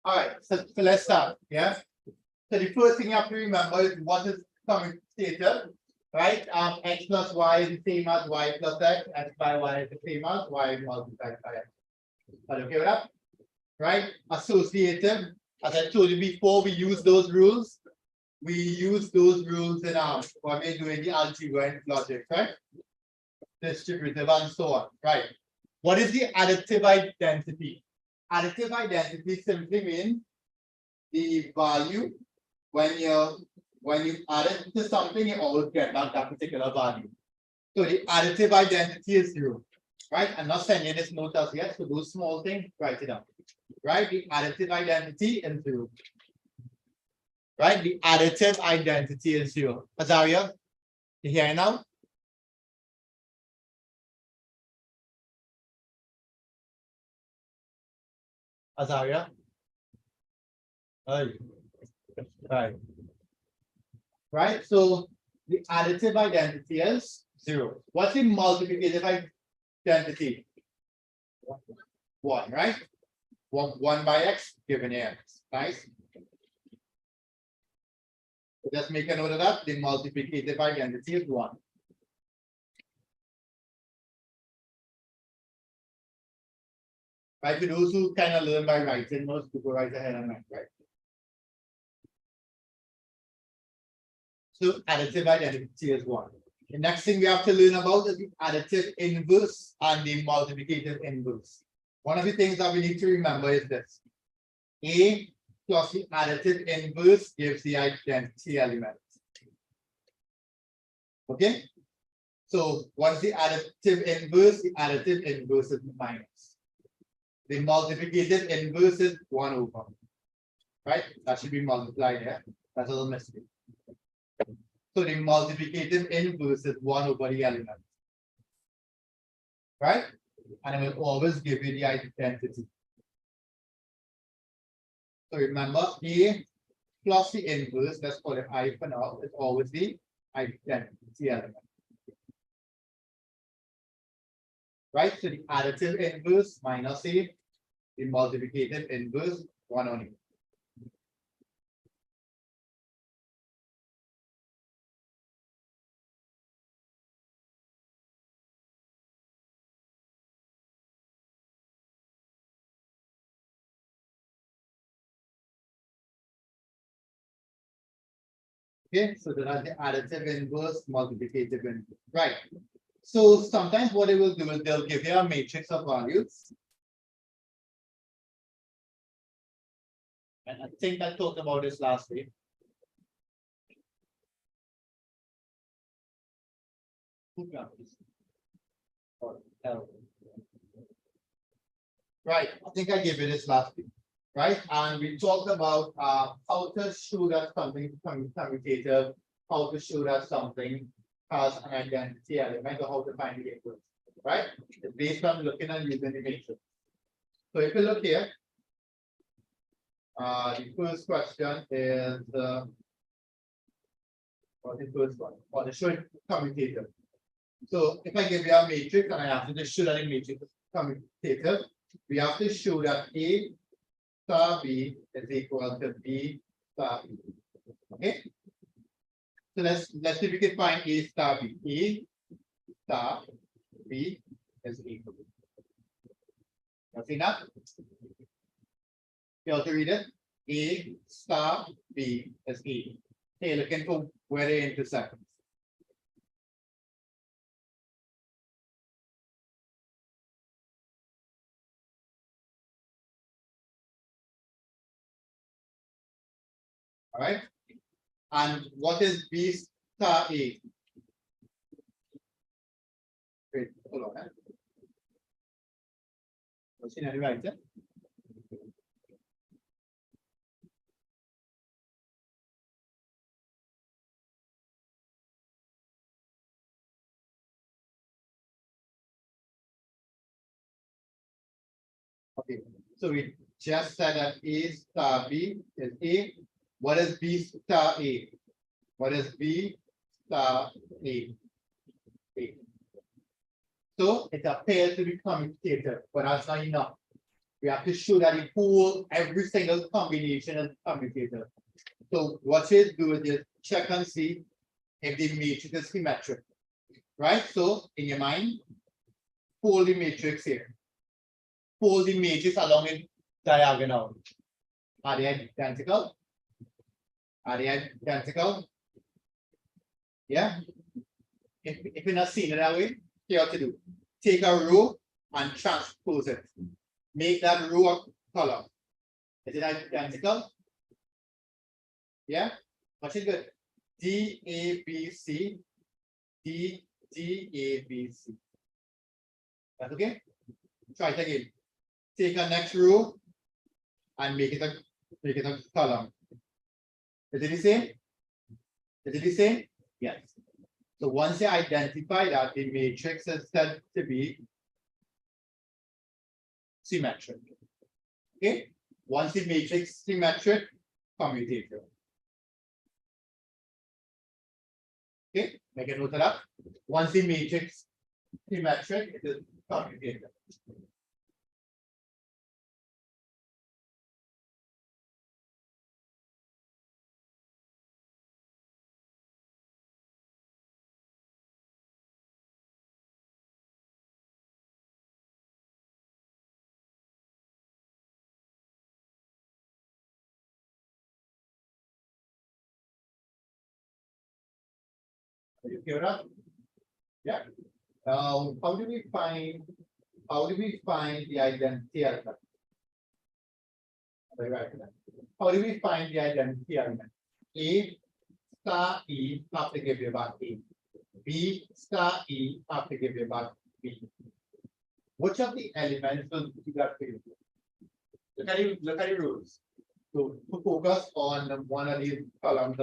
All right, so let's start. Yeah. So the first thing you have to remember is what is commutative, right? X plus y is the same as y plus x by y is the same as y multiplied by x. Are you okay with that? Right? Associative, as I told you before, we use those rules. We use those rules in when we're doing the algebra and logic, right? Distributive and so on, right? What is the additive identity? Additive identity simply means the value when you add it to something, you always get that particular value. So the additive identity is 0, right? I'm not sending this note as yet, so those small things, write it down. Right? The additive identity is 0. Right? The additive identity is 0. Azaria, you hear now? Azaria? Right. Right? So the additive identity is 0. What's the multiplicative identity? 1, right? 1 by x given x. Nice. So just make a note of that. The multiplicative identity is 1. Right? For those who kind of learn by writing, most people write ahead and right? So additive identity is 1. The next thing we have to learn about is the additive inverse and the multiplicative inverse. One of the things that we need to remember is this. A plus the additive inverse gives the identity element. Okay? So what is the additive inverse? The additive inverse is minus. The multiplicative inverse is 1 over. Right? That should be multiplied here. That's a little mistake. So the multiplicative inverse is 1 over the element. Right? And it will always give you the identity. So remember, A plus the inverse, let's call it I for now, is always the identity element. Right? So the additive inverse minus A, the multiplicative inverse 1 on it. Okay, so that's the additive inverse, multiplicative inverse. Right. So sometimes what they will do is they'll give you a matrix of values. And I think I talked about this last week. Right, I think I gave you this last week, right? And we talked about how to show that something is commutative, how to show that something has an identity element, or how to find the inverse, right? It's based on looking and using the matrix. So if you look here, the first question is what the first one? Or the show commutative. So if I give you a matrix and I have to just show that the matrix is commutative, we have to show that A star B is equal to B star B. Okay. So let's see if we can find A star B. A star B is equal to. You see that? You have to read it. A star B is E. Okay, looking for where they intersect. All right. And what is B star A? Wait, hold on. What's in the right? Okay, so we just said that A star B is A. What is B star A? What is B star A? A. So it appears to be commutative, but that's not enough. we have to show that the whole, every single combination is commutative. So what you do is you check and see if the matrix is symmetric, right? So in your mind, fold the matrix here. Fold the matrix along a diagonal. Are they identical? Are they identical? Yeah. If you're not seeing it that way, you have to do. Take a row and transpose it. Make that row a column. Is it identical? Yeah. Watch it good. D A B C. D A B C. That's okay? Try it again. Take a next row and make it a column. Is it the same? Is it the same? Yes. So once you identify that, the matrix is said to be symmetric. Okay. Once the matrix is symmetric, commutative. Okay, make a note of that. Once the matrix is symmetric, it is commutative. You hear that? Yeah. How do we find the identity element? How do we find the identity element? A star E have to give you back A. B star E have to give you back B. Which of the elements will do that for you? Look at the rules. So focus on one of these columns.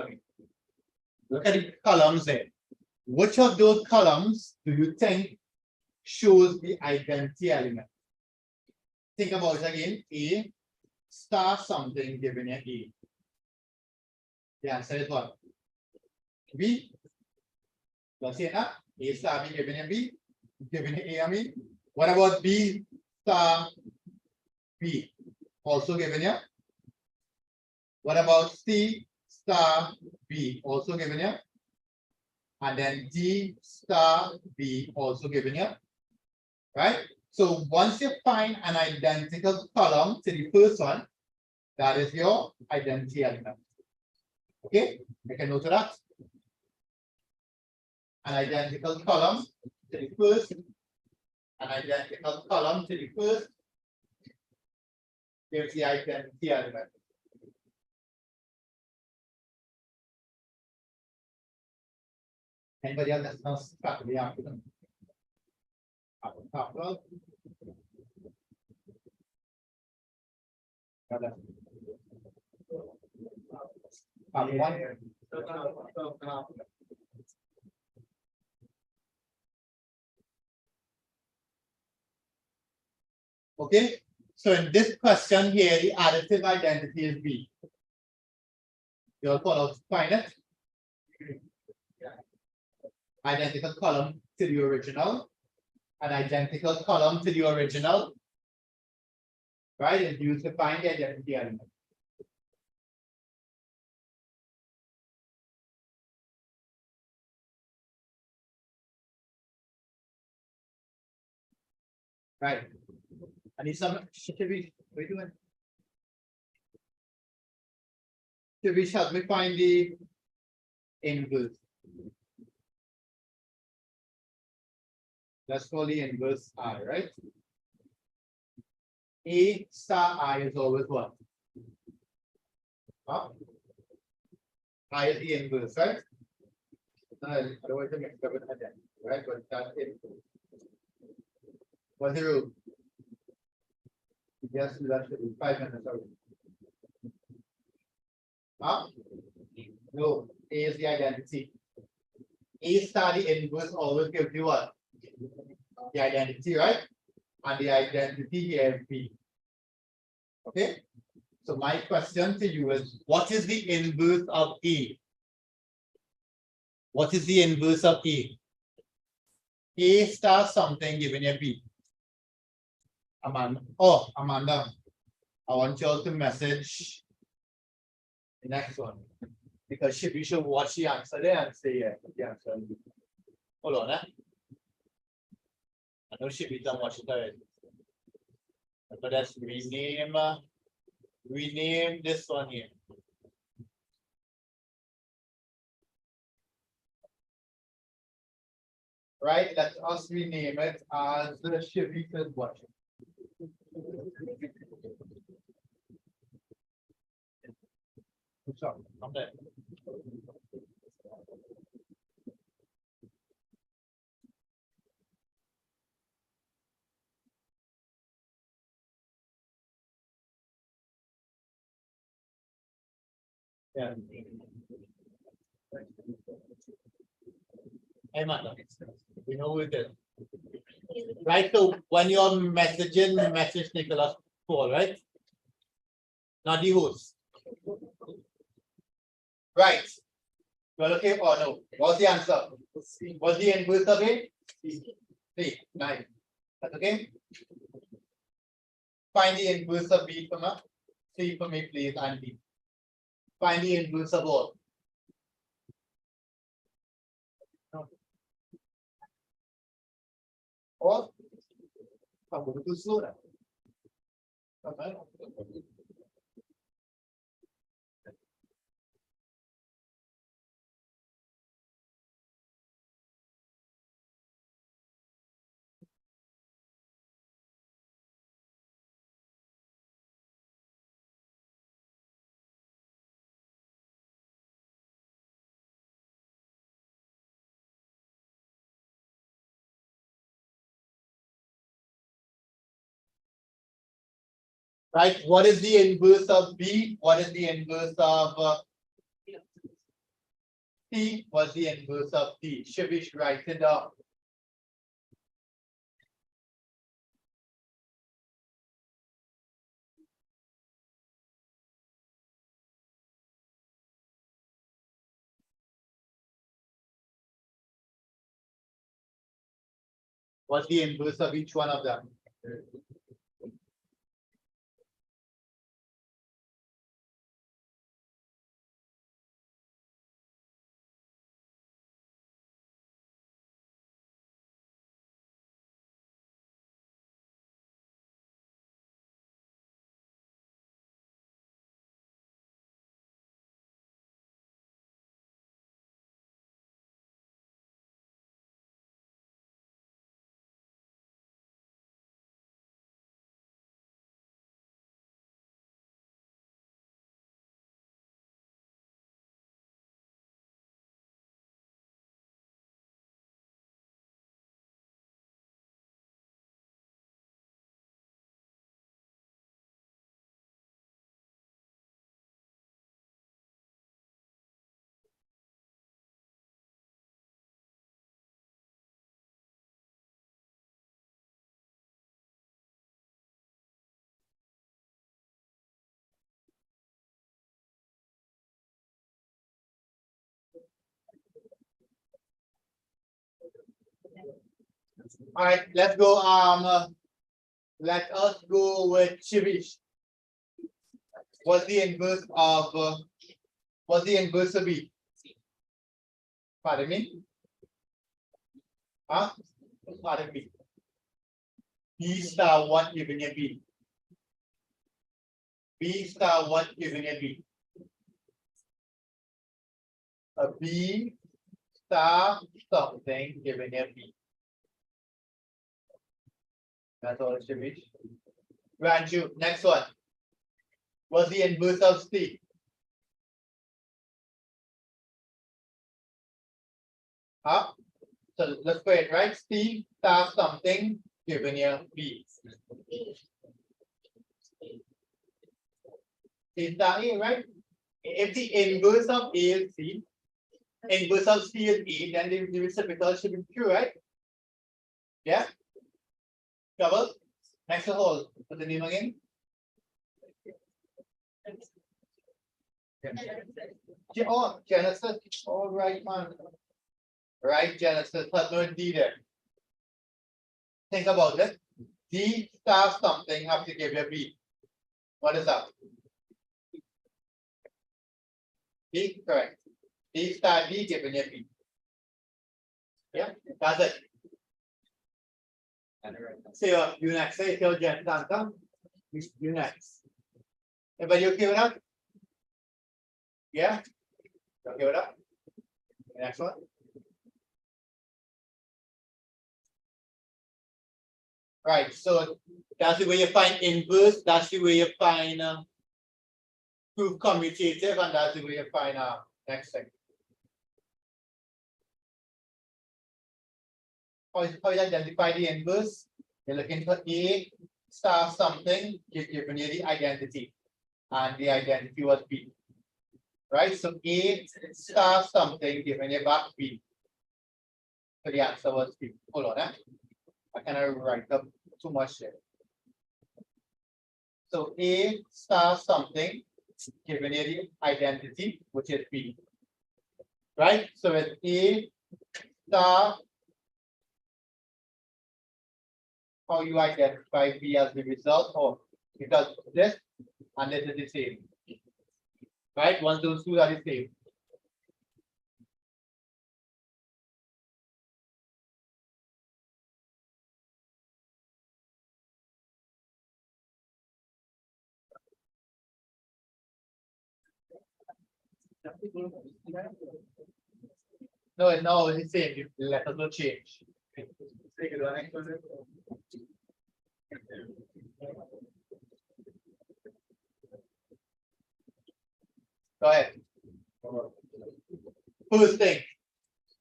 Look at the columns there. Which of those columns do you think shows the identity element? Think about it again. A star something given you A. The answer is what? B. Let's see that. A star B given you B. Given you A and B. What about B star B? Also given you. What about C star B? Also given you. And then D star B also given you, right? So once you find an identical column to the first one, that is your identity element. Okay, make a note of that. An identical column to the first, an identical column to the first gives the identity element. Anybody else that's not stuck the afternoon? Okay, so in this question here, the additive identity is B. You all follow to find it. Identical column to the original, an identical column to the original, right? Is used to find the identity element. Right. I need some. Should we? What are you doing? Should we help me find the inverse? Let's call the inverse I, right? A star I is always what? Huh? I is the inverse, right? Otherwise, I mix up with that, right? But that's it. What's the rule? Yes, that should be 5 minutes out. Huh? No, A is the identity. A star the inverse always gives you what? The identity, right? And the identity here is B. Okay. So my question to you is, what is the inverse of A? What is the inverse of A? A star something given a B. Amanda. Oh, Amanda. I want y'all to message the next one. Because she should watch the answer there and say yeah, the answer. Hold on, I know she be done watching it. But let's rename this one here. Right, let us rename it as the Shivita's watching. Sorry, I'm there. Yeah. Hey, Mata, we know who it is. Right, so when you're messaging, message Nicholas Paul, right? Not the host. Right. Well, okay, or no? What's the answer? What's the inverse of it? 3, 9. That's okay. Find the inverse of B for me. C for me, please, and B. Find the inverse of all. Or I'm going to slow down. Okay. Right, what is the inverse of B? What is the inverse of C? What's the inverse of D? Shivish, write it down. What's the inverse of each one of them? All right, let's go. Let us go with Shivish. What's the inverse of what's the inverse of B? Pardon me? Huh? Pardon me. B star what giving a B? B star what giving a B? A B star something giving a B. That's all it should be. Ranju, next one. What's the inverse of C? Huh? So let's go ahead, right? C star something given here B. C star A, right? If the inverse of A is C, inverse of C is A, then the reciprocal should be true, right? Yeah? Cover? Next to whole. Put the name again. Oh, Genesis. All right, man. Right, Genesis. But no D there. Think about it. D star something have to give you B. What is that? B, correct. D star D giving you B. Yeah, that's it. So you next. Say till Jen answer. You next. Everybody okay with that? Yeah? Okay with that? Next one. Right, so that's the way you find inverse, that's the way you find proof commutative, and that's the way you find next thing. How you identify the inverse? You're looking for A star something, giving you the identity, and the identity was B. Right, so A star something giving you back B. So the answer was B. Hold on, I cannot write up too much there. So A star something given you the identity, which is B. Right? So it's A star. How you identify B as the result, or because this and this is the same. Right? Once those two are the same. No, it's the same. The letters will change. Go ahead. First thing,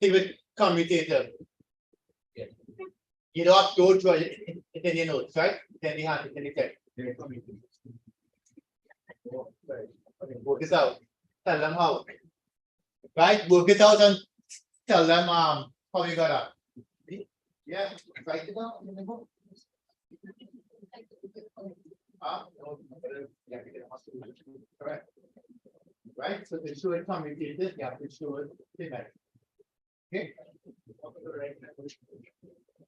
see with commutative. You don't have to draw it in your notes, right? Then you have to take. Work this out. Tell them how. Right? Work it out and tell them how you got that. Yeah, write it down in the book. Correct. Right? So to show it commutative, you have to show it symmetric. Okay.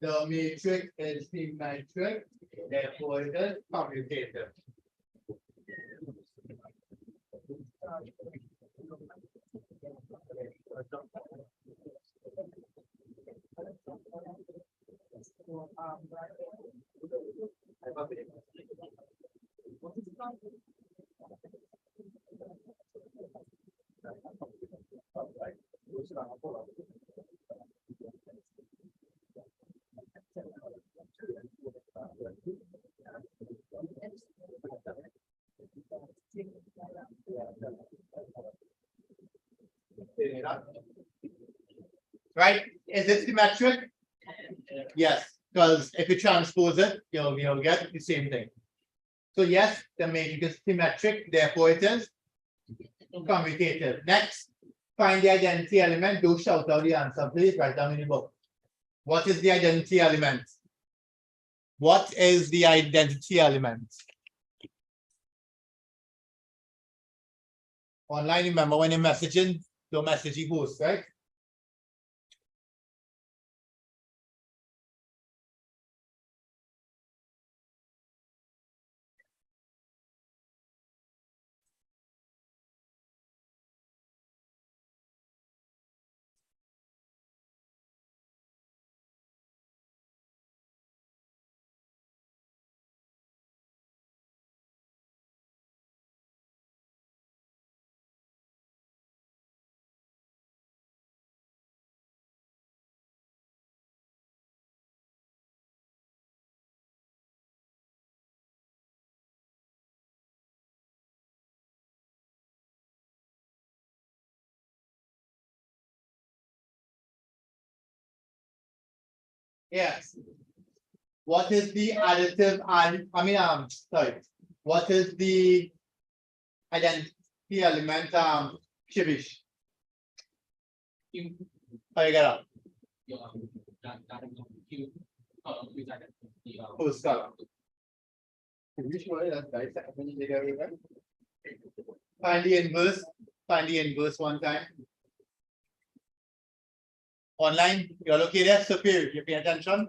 The matrix is symmetric, therefore it is commutative. Right? Is it symmetric? Yes, because if you transpose it, you'll get the same thing. So yes, the matrix is symmetric, therefore it is commutative. Next, find the identity element. Do shout out the answer, please. Write down in the book. What is the identity element? What is the identity element? Online, remember when you're messaging, don't message the host, right? Yes. What is the additive and sorry. What is the identity element Shivish? How you get up? Who's color? Find the inverse. Find the inverse one time. Online, you're okay there, Superior, you pay attention.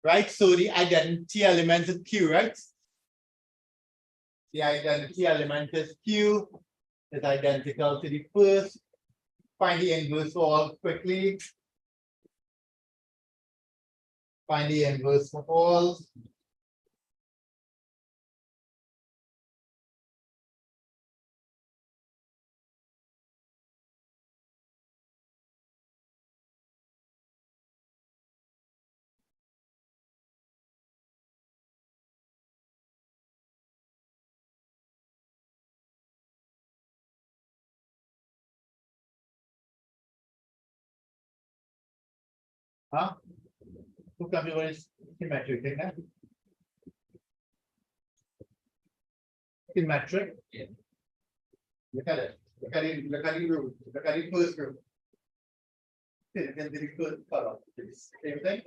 right? So the identity element is Q, right? The identity element is Q, is identical to the first. Find the inverse for all quickly. Find the inverse for all. Huh? Who can be what is symmetric, isn't it? Symmetric. Yeah. Look at it. Look at it. Look at the group. Look at the first group. Then the first color. Same thing.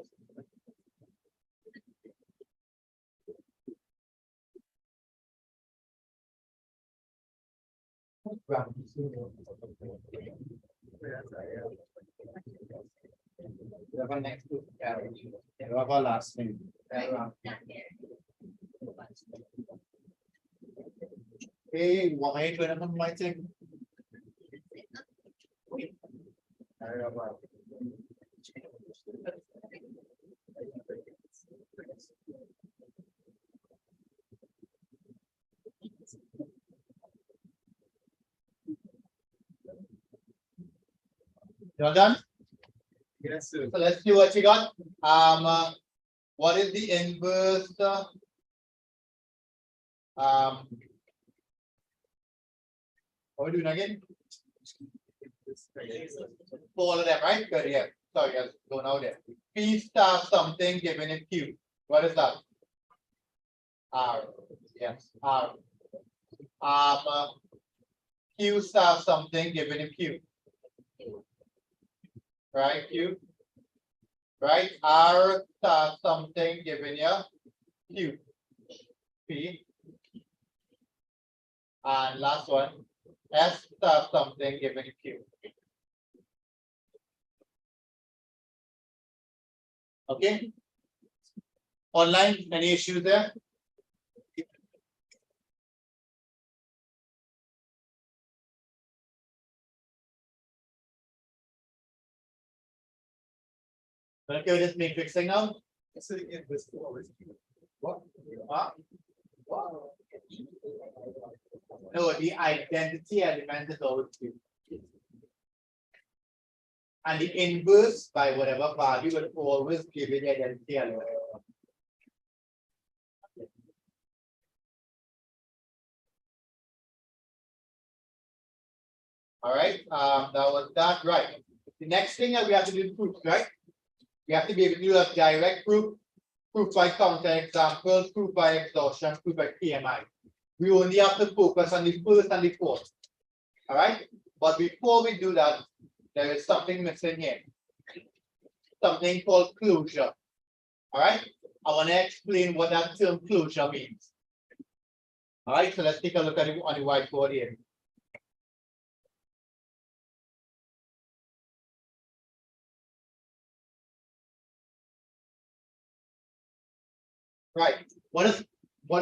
Next to last name. Hey, why are you trying to come my thing? You're done? Yes, sir. So let's see what you got. What is the inverse? What are we doing again? All of them, right? Good, yeah. Sorry, I was going out there. P star something given in Q. What is that? R. Yes, R. Q star something given in Q. Right, Q. Right, R star something given here. Q. P. And last one, S star something given in Q. Okay. Online, any issues there? Okay, just matrix thing now. What? No, the identity element is always Q. And the inverse by whatever value will always give you the identity element. All right, that was that, right? The next thing that we have to do is proof, right? We have to be able to do a direct proof, proof by counterexample, proof by exhaustion, proof by PMI. We only have to focus on the first and the fourth. All right, but before we do that, there is something missing here. Something called closure. All right, I want to explain what that term closure means. All right, so let's take a look at it on the whiteboard here. Right. What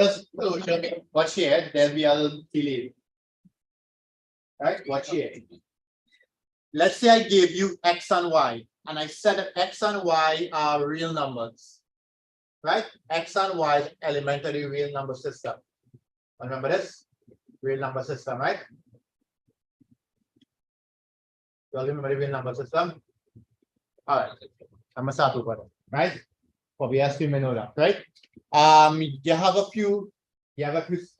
is closure mean? What's here? There we are delete. Right? What's here? Let's say I gave you X and Y, and I said that X and Y are real numbers. Right? X and Y is elementary real number system. Remember this? Real number system, right? You all remember the real number system? All right. I'm gonna start over, right? Obviously, we know that, right? You have a few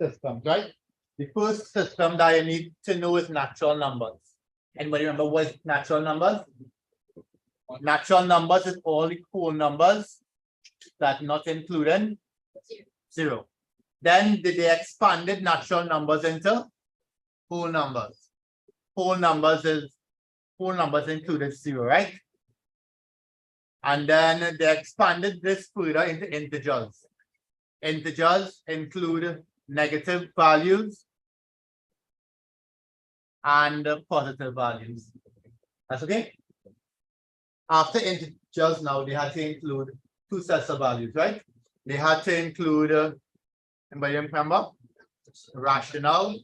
systems, right? The first system that you need to know is natural numbers. Anybody remember what is natural numbers? Natural numbers is all the whole numbers that not including zero. Then they expanded natural numbers into whole numbers. Whole numbers included zero, right? And then they expanded this further into integers. Integers include negative values and positive values. That's okay. After integers, now they have to include two sets of values, right? They had to include, anybody remember? Rational.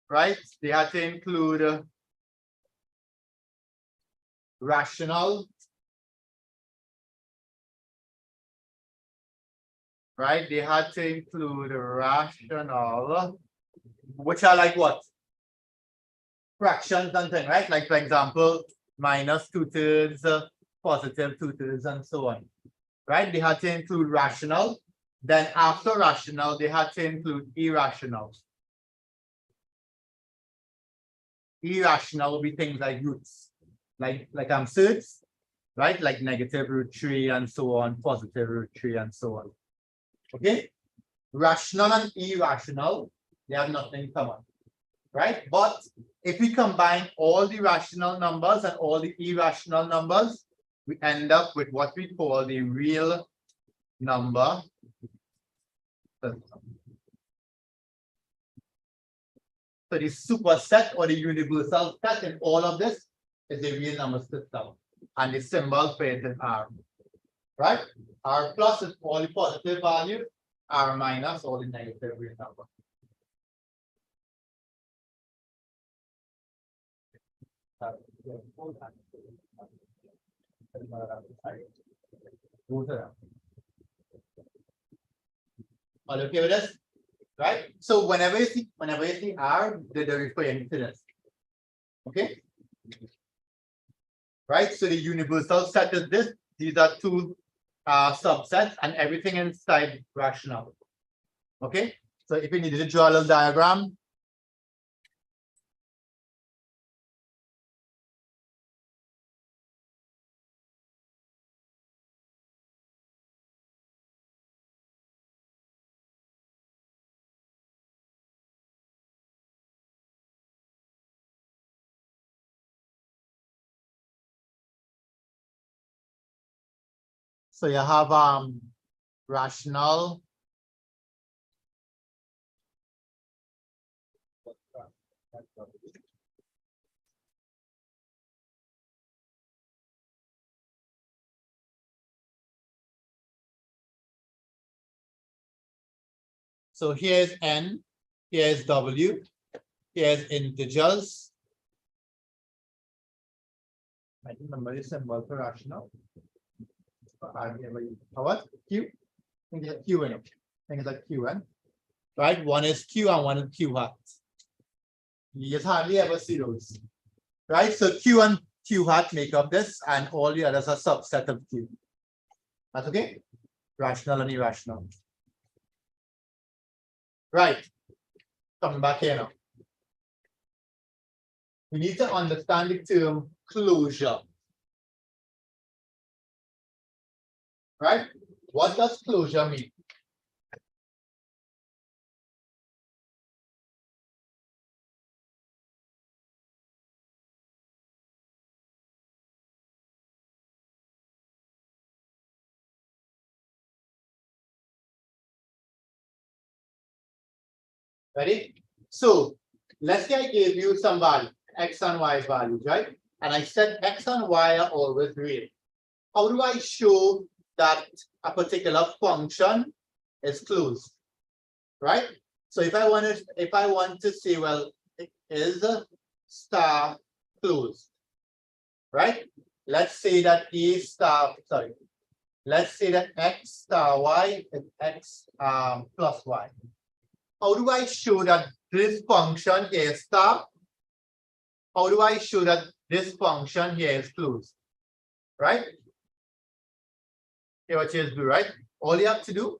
Right? They had to include rational. Right? They had to include rational, which are like what? Fractions and things, right? Like for example, minus 2/3, positive 2/3, and so on. Right? They had to include rational. Then after rational, they had to include irrational. Irrational will be things like roots, like surds, right? Like negative root 3 and so on, positive root 3 and so on. Okay? Rational and irrational, they have nothing in common, right? But if we combine all the rational numbers and all the irrational numbers, we end up with what we call the real number system. So the superset or the universal set in all of this is a real number system. And the symbol for it is R. Right? R plus is all the positive value, R minus all the negative real number. All okay with this? Right? So whenever you see R, they're referring to this. Okay? Right? So the universal set is this. These are two subsets and everything inside rational. Okay? So if you needed to draw a little diagram. So you have rational. So here's N, here's W, here's integers. I think number is symbol for rational. What? Q? I think it's Q in it. I think it's like Qn. Right? One is Q and one is Q hat. You just hardly ever see those. Right? So Q and Q hat make up this, and all the others are subset of Q. That's okay? Rational and irrational. Right. Coming back here now. We need to understand the term closure. Right? What does closure mean? Ready? So let's say I gave you some value, X and Y values, right? And I said X and Y are always real. How do I show that a particular function is closed? Right? So if I want to say, well, it is star closed, right? Let's say that let's say that X star Y is X plus Y. How do I show that this function here is star? How do I show that this function here is closed? Right? Here what you do, right? All you have to do,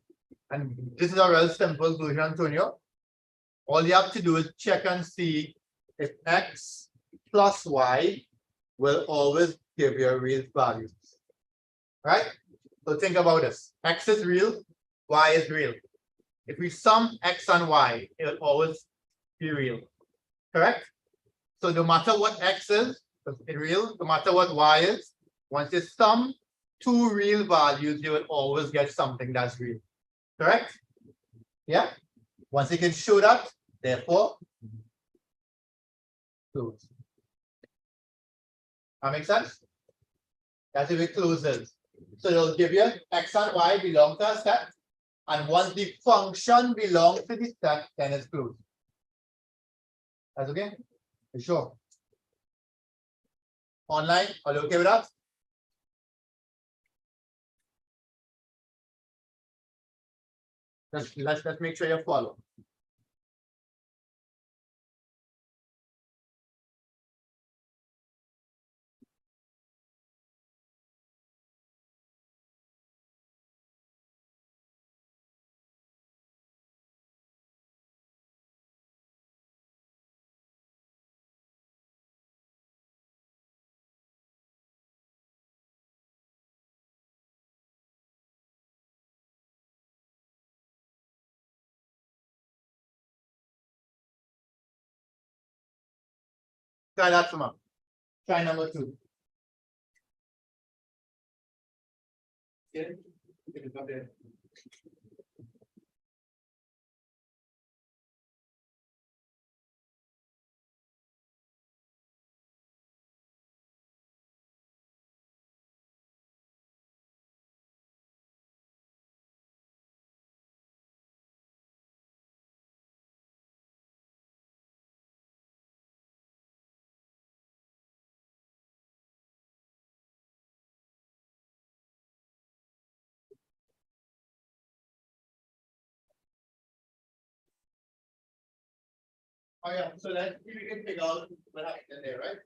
and this is a real simple version, Antonio. All you have to do is check and see if X plus Y will always give you real values. Right? So think about this. X is real, Y is real. If we sum X and Y, it will always be real. Correct? So no matter what X is, it's real, no matter what Y is, once you sum two real values, you will always get something that's real. Correct? Yeah? Once you can show that, therefore, close. That makes sense? That's if it closes. So it'll give you X and Y belong to a set. And once the function belongs to the set, then it's closed. That's okay? You sure? Online, are you okay with that? Let's make sure you follow. Try that some up. Try number 2. Oh yeah, so let's see if we can figure out what happened in there, right?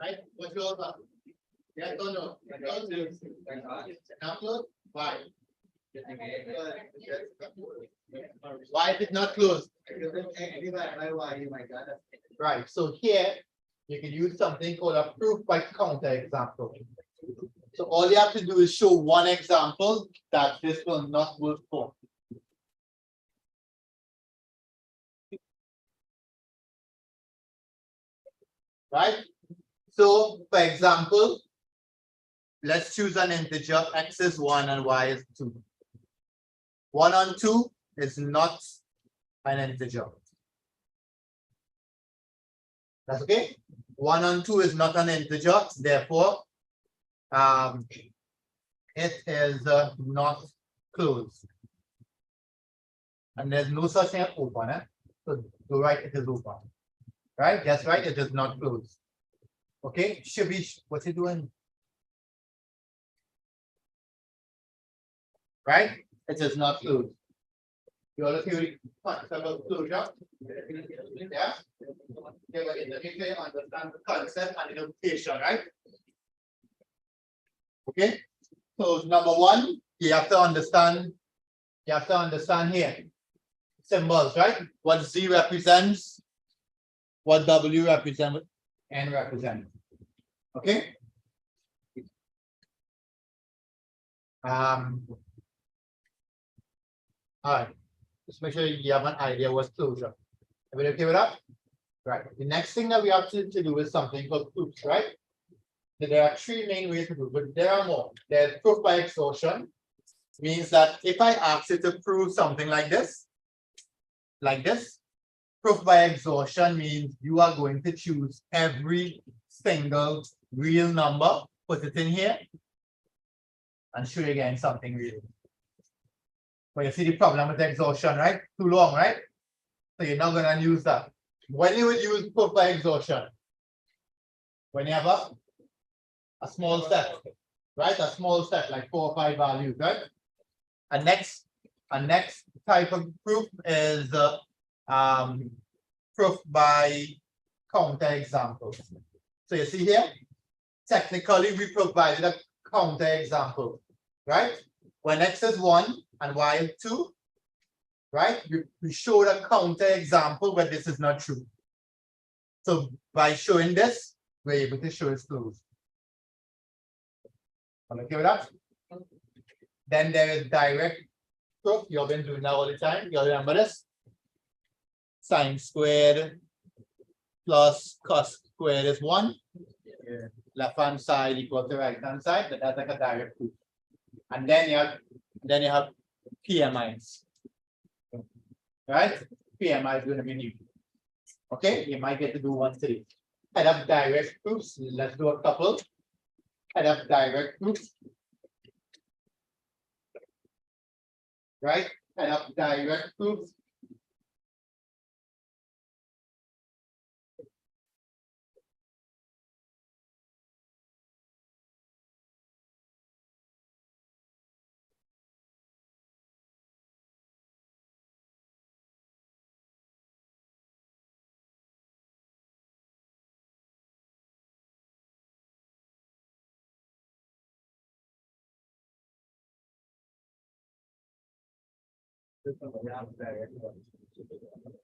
Right? What's your answer? Yes or no? Now close? Why? Why is it not closed? Right. So here you can use something called a proof by counter example. So all you have to do is show one example that this will not work for. Right? So for example, let's choose an integer. X is 1 and y is 2. 1 on 2 is not an integer. That's okay. 1 on 2 is not an integer, therefore it is not closed. And there's no such thing as open. So do right, it is open. Right? That's right, it is not closed. Okay, Shabish, what's he doing? Right? It is not closed. You all theory about closure? Yeah. Okay, but in the meantime, understand the concept and the notation, right? Okay. So number 1, you have to understand here. Symbols, right? What Z represents, what W represents, N represents. Okay. All right. Just make sure you have an idea what's closure. Everybody okay with that? Right. The next thing that we have to do is something called proofs, right? So there are three main ways to do, but there are more. There's proof by exhaustion. Means that if I ask you to prove something like this, proof by exhaustion means you are going to choose every single real number, put it in here, and show you again something real. But you see the problem with exhaustion, right? Too long, right? So you're not gonna use that. When you would use proof by exhaustion? When you have a small set, right? A small set like 4 or 5 values, right? A next type of proof is proof by counterexamples. So you see here, technically we provided a counterexample, right? When x is 1 and y is 2, right? We showed a counterexample where this is not true. So by showing this, we're able to show it's closed. Okay with that? Then there is direct proof. You've been doing that all the time. You remember this? Sine squared plus cos squared is 1. Left hand side equal to right hand side. That's like a direct proof. And then you have PMIs. Right? PMI is going to be new. Okay, you might get to do one today. Head up direct proofs. Let's do a couple. Head up direct proofs. Right? Head up direct proofs.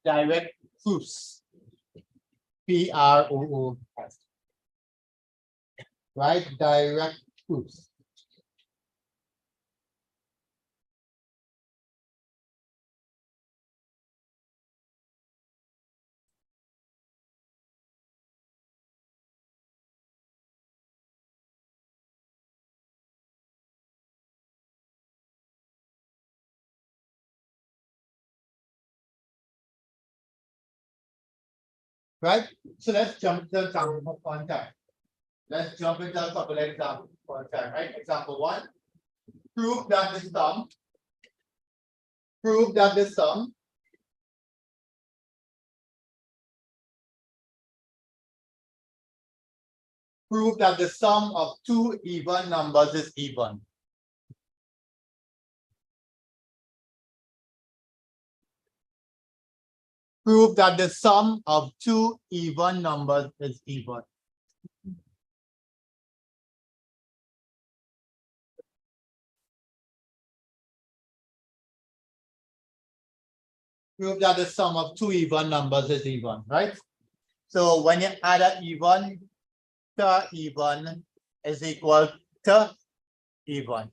Direct proofs. PROOFs. Right? Direct proofs. Right? So let's jump to example one time. Let's jump into a couple of examples one time, right? Example 1. Prove that the sum. Prove that the sum. Prove that the sum of 2 even numbers is even. Prove that the sum of 2 even numbers is even. Prove that the sum of 2 even numbers is even, right? So when you add an even to even is equal to even.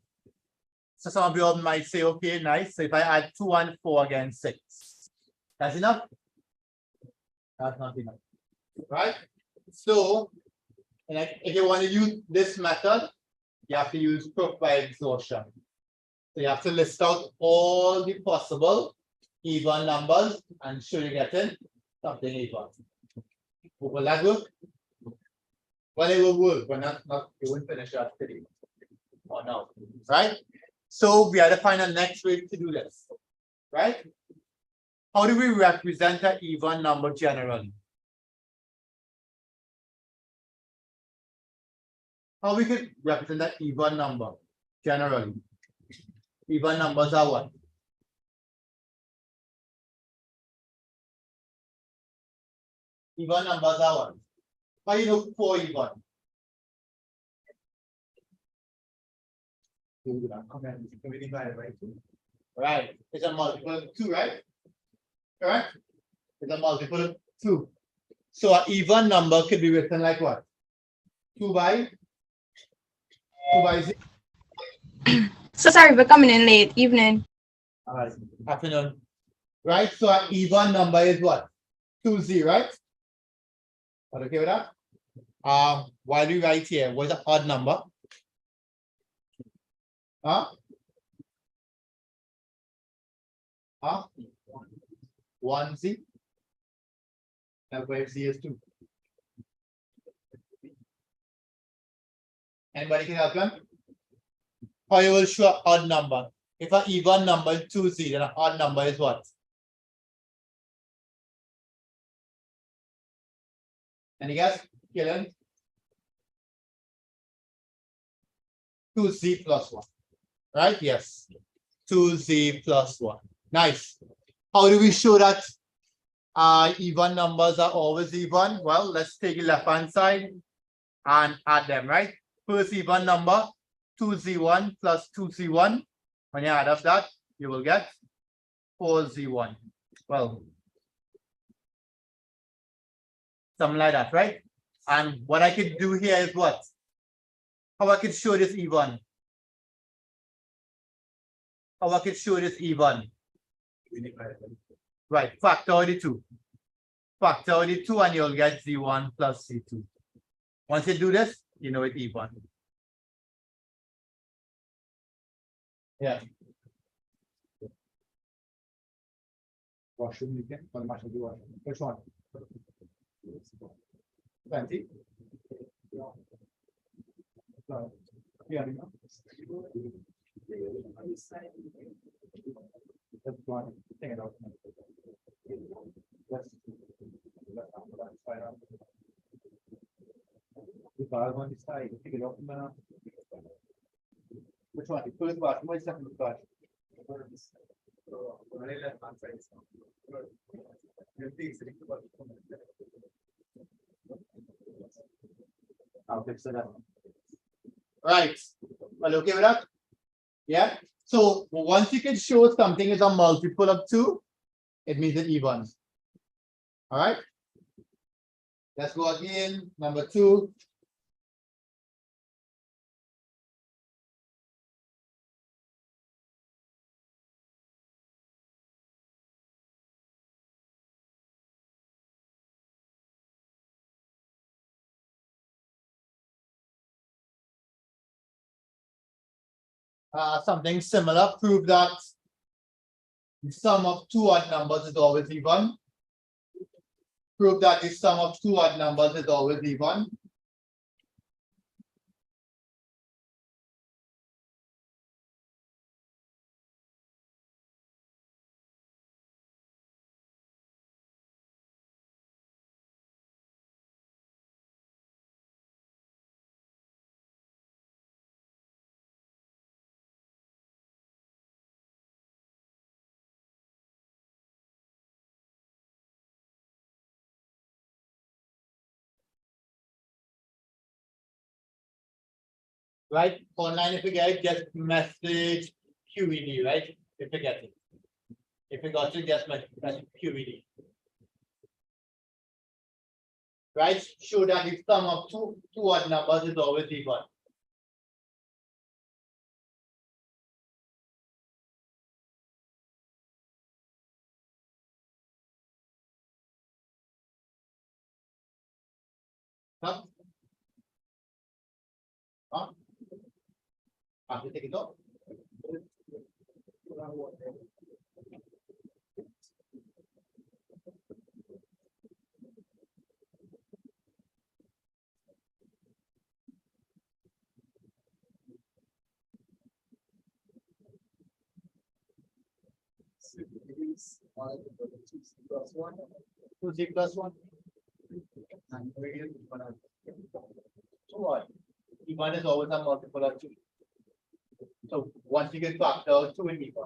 So some of you might say, okay, nice. So if I add 2 and 4 again, 6. That's enough? That's not enough. Right? So if you want to use this method, you have to use proof by exhaustion. So you have to list out all the possible even numbers and show you getting something even. Will that work? Well, it will work, but not you won't finish that today. Or no. Right? So we have to find a next way to do this. Right? How do we represent an even number generally? How we could represent an even number generally? Even numbers are what? Even numbers are what? How you look for even? Right. It's a multiple of 2, right? Correct? It's a multiple of 2. So an even number could be written like what? 2 by 0. So sorry for coming in late. Evening. All right, afternoon. Right, so an even number is what? 2Z, right? Are you okay with that? Why do we write here? What's the odd number? Huh? Huh? 1Z. And where Z is 2. Anybody can help them? How you will show an odd number? If an even number is 2Z, then an odd number is what? Any guess? Killen? 2Z plus 1. Right? Yes. 2Z plus 1. Nice. How do we show that even numbers are always even? Well, let's take the left hand side and add them, right? First even number, 2Z1 plus 2Z1. When you add up that, you will get 4Z1. Well, something like that, right? And what I could do here is what? How I could show this even? How I could show this even? Right, factor the 2. Factor the 2 and you'll get Z1 plus Z2. Once you do this, you know it's even. Yeah. Washroom you can, or must do washroom? Which one? 20. Yeah. That's one thing about on the side, take it off now. Which one? The first one, what is second one? I'll fix it up. Right. Well, okay with that? Yeah. So once you can show something is a multiple of 2, it means it's even. All right. Let's go again. Number 2. Something similar, prove that the sum of 2 odd numbers is always even. Prove that the sum of 2 odd numbers is always even. Right? Online, if you get it, just message QED, right? If you get it. If you got it, just message QED. Right? Show that the sum of two odd numbers is always even. Huh? Huh? After take it off. Plus 1. 2Z plus 1. So what? Even is always a multiple of 2. So once you get factor 2 in even.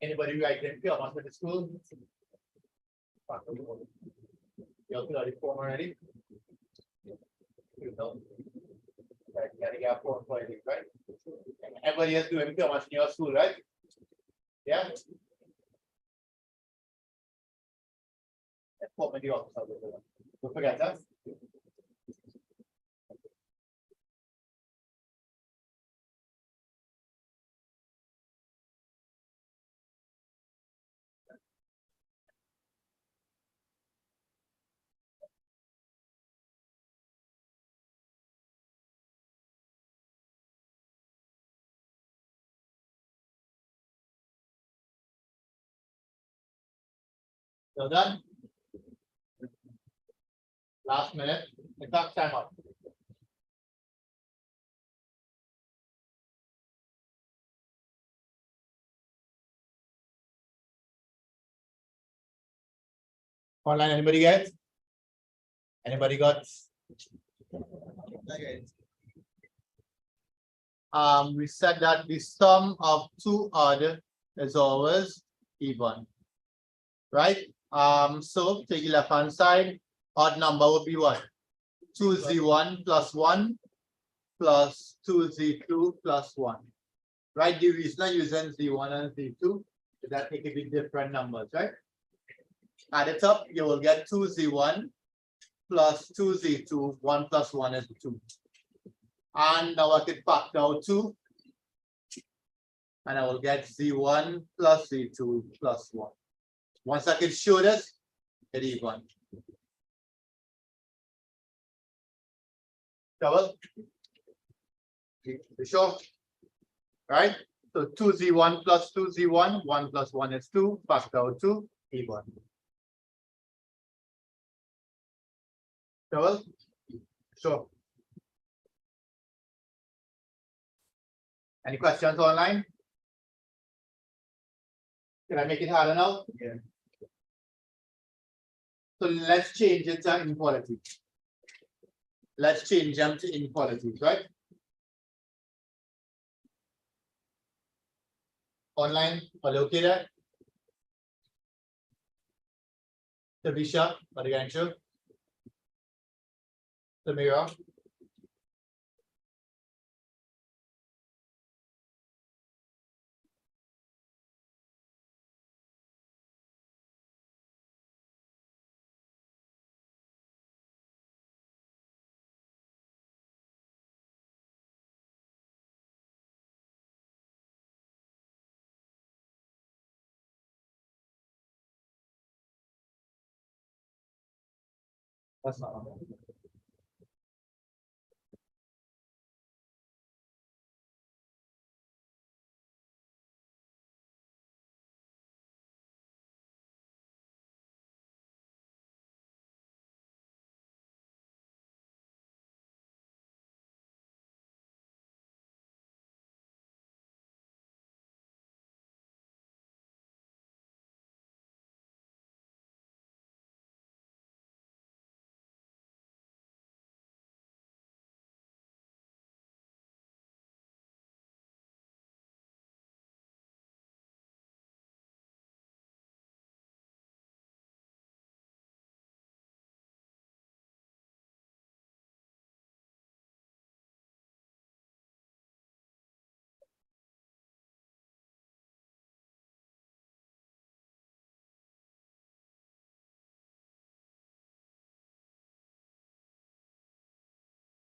Anybody write them here after the school? You all the form already? You know. Right, gotta get form for it, right? Everybody has to do much in your school, right? Yeah. put me the opposite. Don't forget that. So done. Last minute. The clock time up. Online, anybody get? Anybody got? We said that the sum of two odd is always even. Right? So take the left hand side, odd number would be what? 2z1 plus 1 plus 2z2 plus 1. Right? The reason I'm using z1 and z2 is that they can be different numbers, right? Add it up, you will get 2z1 plus 2z2, 1 plus 1 is 2. And now I can factor out 2. And I will get z1 plus z2 plus 1. Once I can show this, it even. Double. You sure? Right? So 2z1 plus 2z1, 1 plus 1 is 2, factor out 2, even. Double? Sure. Any questions online? Can I make it harder now? Yeah. So let's change it to inequality. Let's change them to inequalities, right? Online, are you okay there? Tabisha, Marigancho. Samira. That's not on there.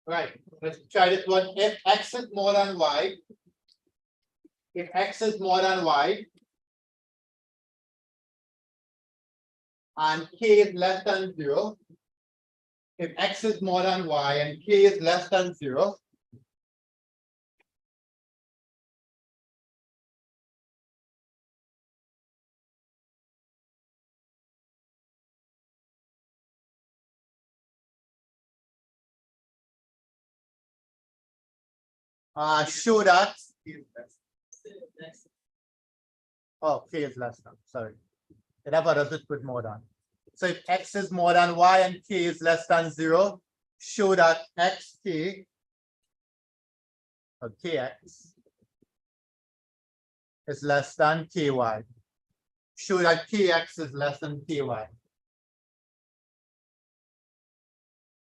Right, let's try this one. If x is more than y, if x is more than y, and k is less than 0, if x is more than y and k is less than 0, show that. Oh, k is less than, sorry. It never does it put more than. So if x is more than y and k is less than 0, show that xk or kx is less than ky. Show that kx is less than ky. How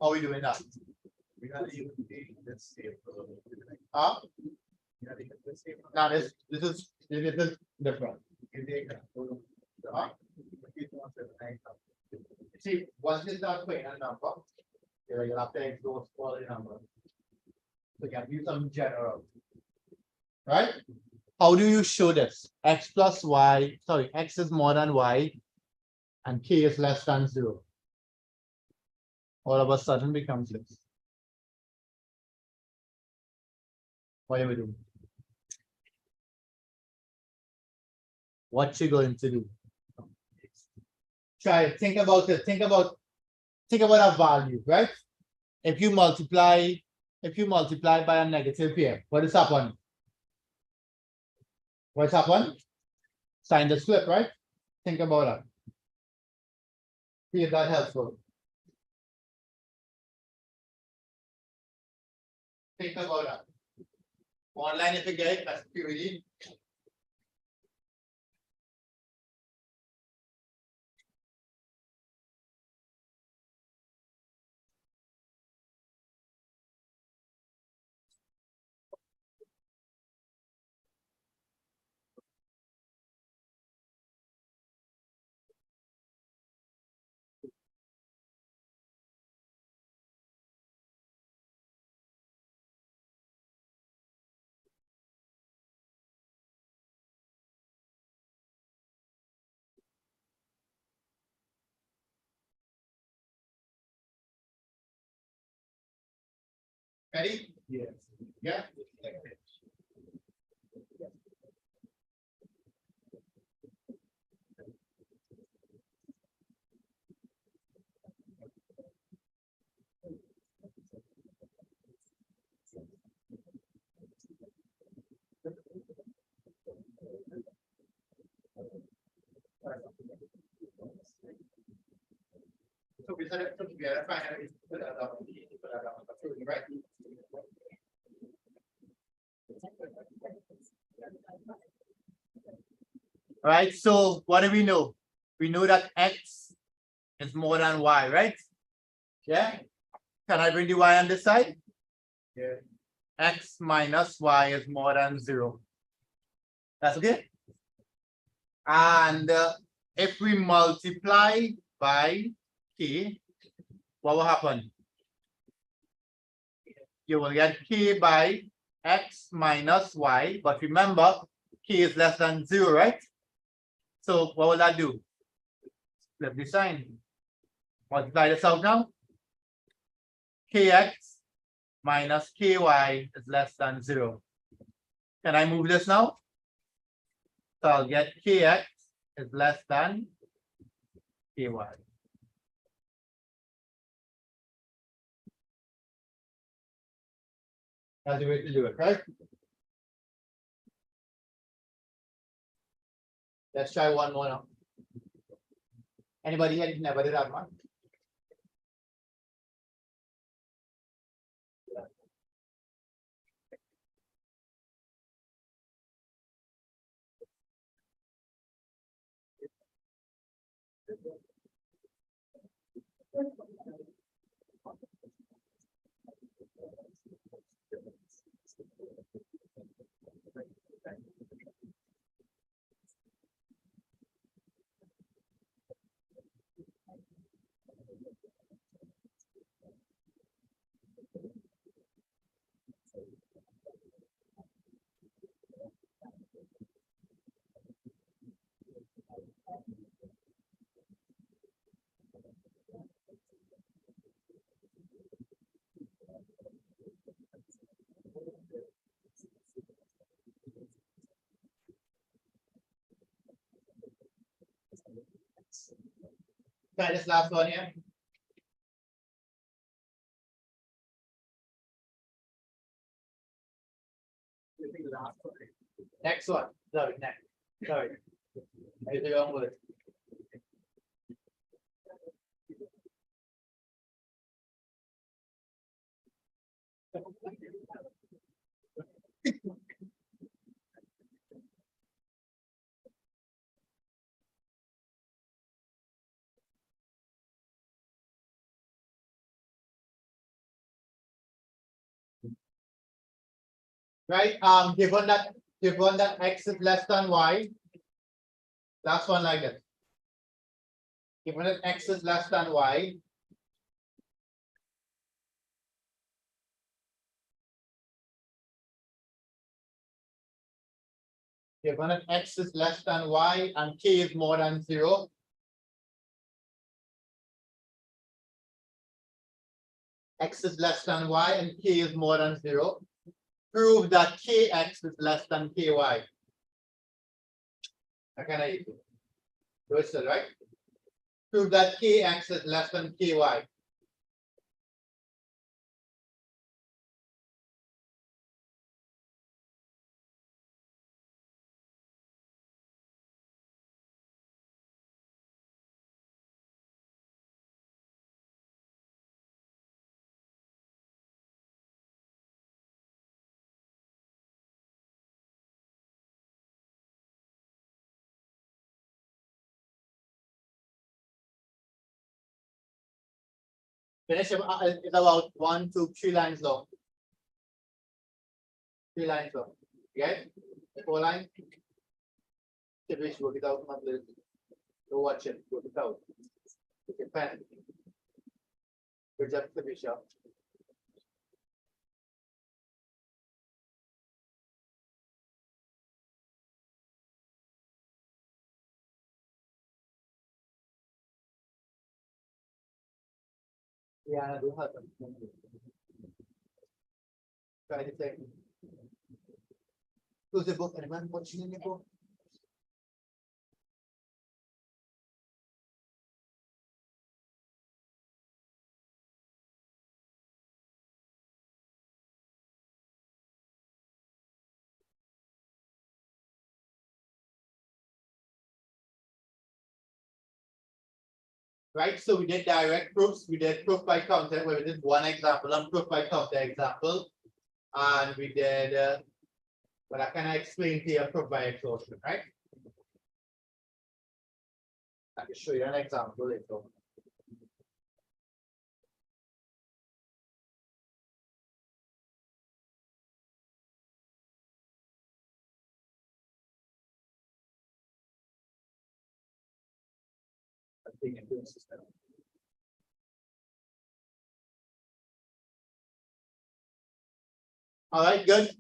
are we doing that? We gotta use this table. Huh? You gotta use this table. Now this is different. You take that. Huh? You want to See, once you start putting a number, you'll have to exhaust all the numbers. So you can use some general. Right? How do you show this? X plus y, sorry, X is more than y and K is less than 0. All of a sudden becomes this. What are we doing? What you going to do? Try, think about it. Think about a value, right? If you multiply by a negative here, what is happening? What's happened? Sign the slip, right? Think about that. See if that helpful. Think about that. Online, if you get it, that's purely. Ready? Yes. Yeah. So we said it together, finally, right? Right, so what do we know? We know that X is more than Y, right? Yeah? Can I bring the Y on this side? Yeah. X minus Y is more than 0. That's okay? And if we multiply by K, what will happen? You will get K by X minus Y, but remember, K is less than 0, right? So what will that do? Flip the sign. Multiply this out now. Kx minus ky is less than 0. Can I move this now? So I'll get kx is less than ky. That's the way to do it, right? Let's try one more now. Anybody here never did that one? Try this last one here. Next one. Sorry, next. Sorry. I used the wrong word. Right, given that x is less than y, last one like that. Given that X is less than Y. Given that X is less than Y and K is more than 0. X is less than Y and K is more than 0. Prove that KX is less than KY. How can I do it still, right? Prove that KX is less than KY. Finish it's about 1, 2, 3 lines long. 3 lines long. Yes? 4 lines. Finish, work it out, go watch it, work it out. With your pen. Good job, finish up. Yeah, I do have them. Try to say. Who's the book? Anyone watching in the book? Right, so we did direct proofs, we did proof by counter, where we did one example and proof by counter example. And we did, but I can explain to you proof by exhaustion, right? I can show you an example later. All right, good.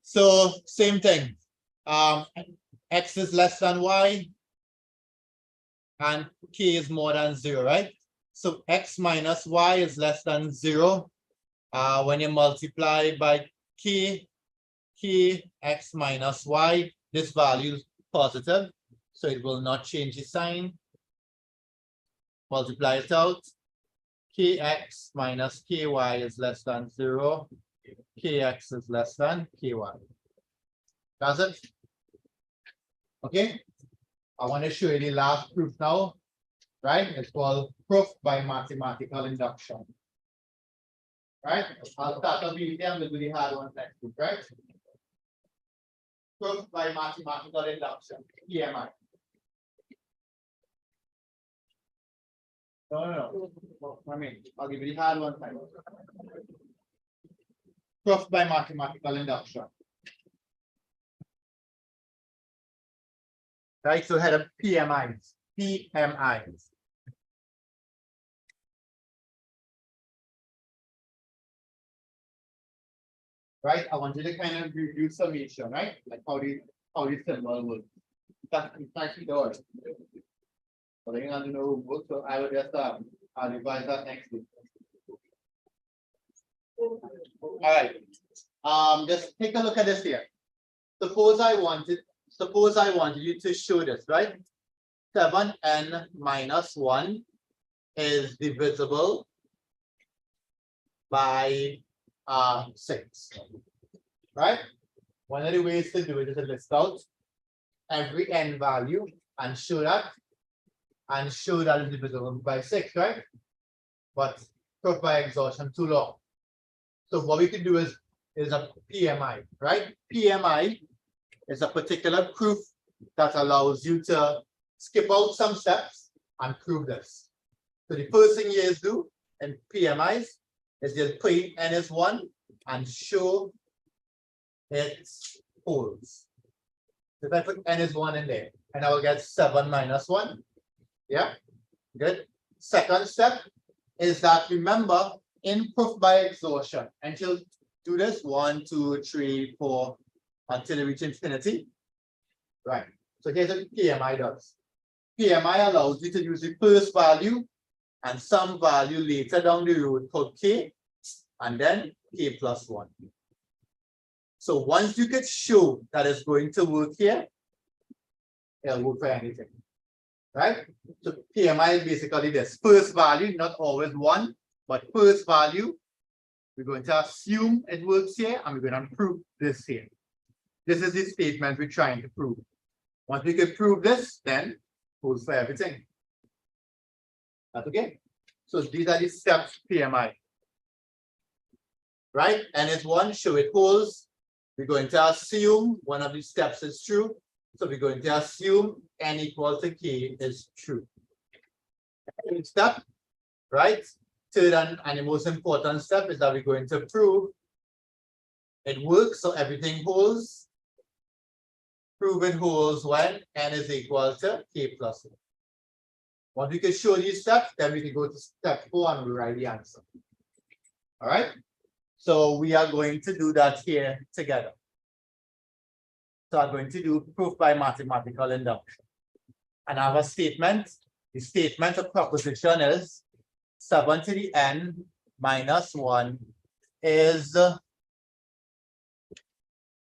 So same thing. X is less than Y and K is more than 0, right? So X minus Y is less than 0. When you multiply by K, X minus Y, this value is positive, so it will not change the sign. Multiply it out. Kx minus ky is less than 0. Kx is less than ky. Does it? Okay. I want to show you the last proof now. Right? It's called proof by mathematical induction. Right? I'll start on the and we'll do the hard one next week, right? Proof by mathematical induction, PMI. No. I mean, I'll give you the hard one time. Proof by mathematical induction. Right, so head of PMIs. PMIs. Right, I want you to kind of review summation, right? Like how the symbol works. That's actually the order. So you're going to know work, so I will just I'll revise that next week. All right. Just take a look at this here. Suppose I wanted you to show this, right? 7n minus 1 is divisible by 6. Right? One of the ways to do it is to list out every n value and show that it's divisible by 6, right? But proof by exhaustion too long. So what we can do is a PMI, right? PMI is a particular proof that allows you to skip out some steps and prove this. So the first thing you do in PMIs is just put in n is 1 and show it holds. If I put n is 1 in there, and I will get 7 minus 1. Yeah. Good. Second step is that remember in proof by exhaustion, and you'll do this 1, 2, 3, 4 until you reach infinity. Right. So here's what PMI does. PMI allows you to use the first value and some value later down the road called K, and then K plus 1. So once you can show that it's going to work here, it'll work for anything. Right? So PMI is basically this first value, not always 1, but first value. We're going to assume it works here, and we're going to prove this here. This is the statement we're trying to prove. Once we can prove this, then holds for everything. That's okay. So these are the steps PMI. Right? And it's one, show it holds. We're going to assume one of these steps is true. So we're going to assume n equals to k is true. Second step, right? Third and the most important step is that we're going to prove it works, so everything holds. Prove it holds when n is equal to k plus 1. Once we can show these steps, then we can go to step 4 and we write the answer. All right. So we are going to do that here together. So I'm going to do proof by mathematical induction. And I have a statement. The statement of proposition is 7 to the n minus 1 is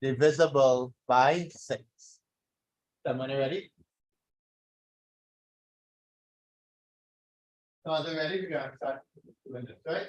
divisible by 6. Someone ready? Someone ready? We're going to start doing this, right?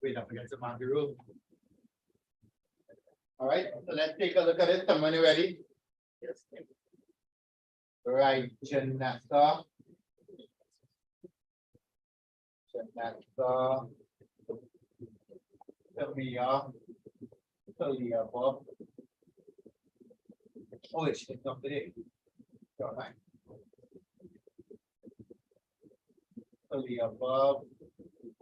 Wait, don't forget to mark the rule. All right, so let's take a look at it. Someone ready? Yes. Right, Janessa. Janessa. Talia. Talia Bob. Oh, it's not today. All right. Talia Bob.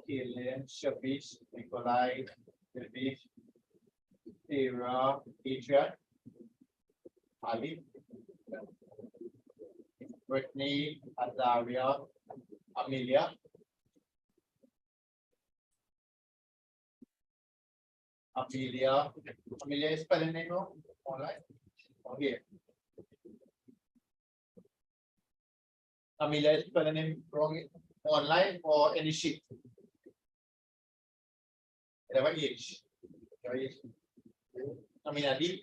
Kilian, Shabish, Nikolai, Davish, Tira, Adrian, Ali, Brittany, Azaria, Amelia, Amelia is spelling name wrong? Online? Or here? Amelia is spelling name wrong online or any sheet? Whatever age. I mean, Adi.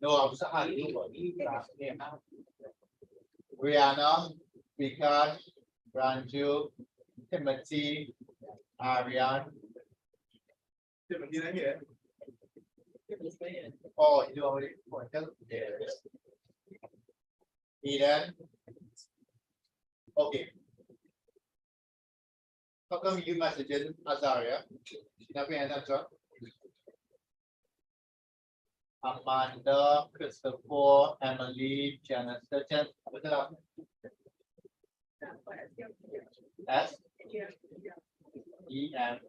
No, I'm sorry. Rihanna, Vikas, Ranju, Timothy, Ariane. Timothy, not here. Oh, you already pointed. Eden. Okay. How come you messaged Azaria? She not paying attention. Amanda, Christopher, Emily, Janice, what's it up? S E M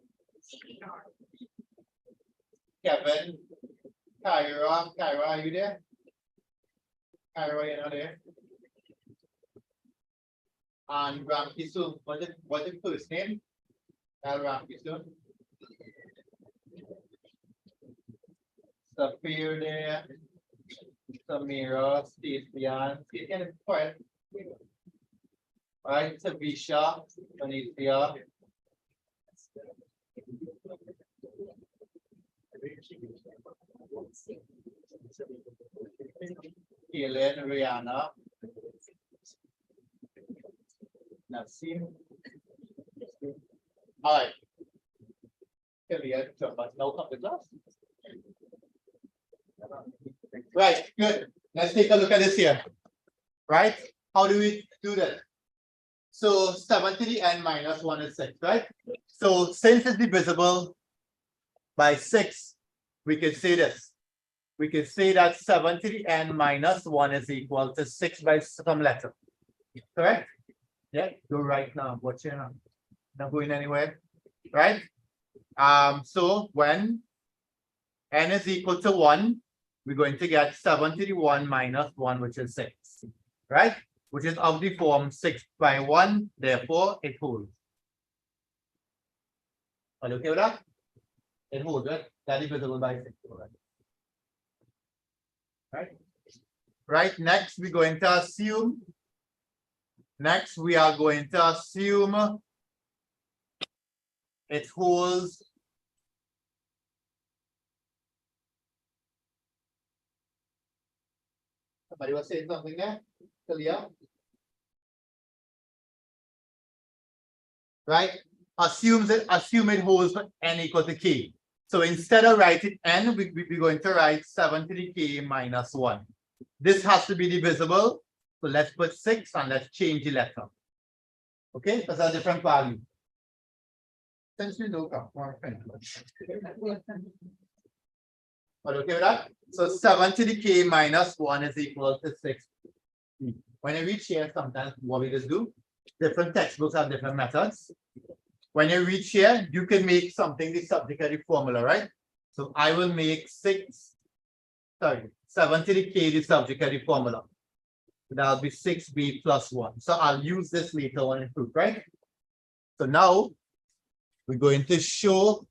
Kevin, Kyra, are you there? Kyra, you're not there? And Ramkisun, what's the first name? Ramkisun. Sapir there. Samira, Stacey, Stacey quiet. Right, Savisha, Anicia. Helen, Rihanna. Nasim. All right. No come to class. Right, good. Let's take a look at this here. Right? How do we do that? So 7 to the n minus 1 is 6, right? So since it's divisible by 6, we could say this. We could say that 7 to the n minus 1 is equal to 6 by some letter. Correct? Yeah, go right now. Watch it now. Not going anywhere. Right? So when n is equal to 1, we're going to get 7 to the 1 minus 1, which is 6. Right? Which is of the form 6 by 1, therefore it holds. Are you okay with that? It holds, right? That is divisible by 6. Right? Right, next we're going to assume. Next, we are going to assume it holds somebody was saying something there? Clear? Right? Assume it holds for n equal to k. So instead of writing n, we're going to write 7 to the k minus 1. This has to be divisible. So let's put 6 and let's change the letter. Okay, because a different value. Since we know are okay with that? So 7 to the k minus 1 is equal to 6. When you reach here, sometimes what we just do, different textbooks have different methods. When you reach here, you can make something the subject of the formula, right? So I will make 7 to the k the subject of the formula. That'll be 6b plus 1. So I'll use this later on in proof, right? So now we're going to show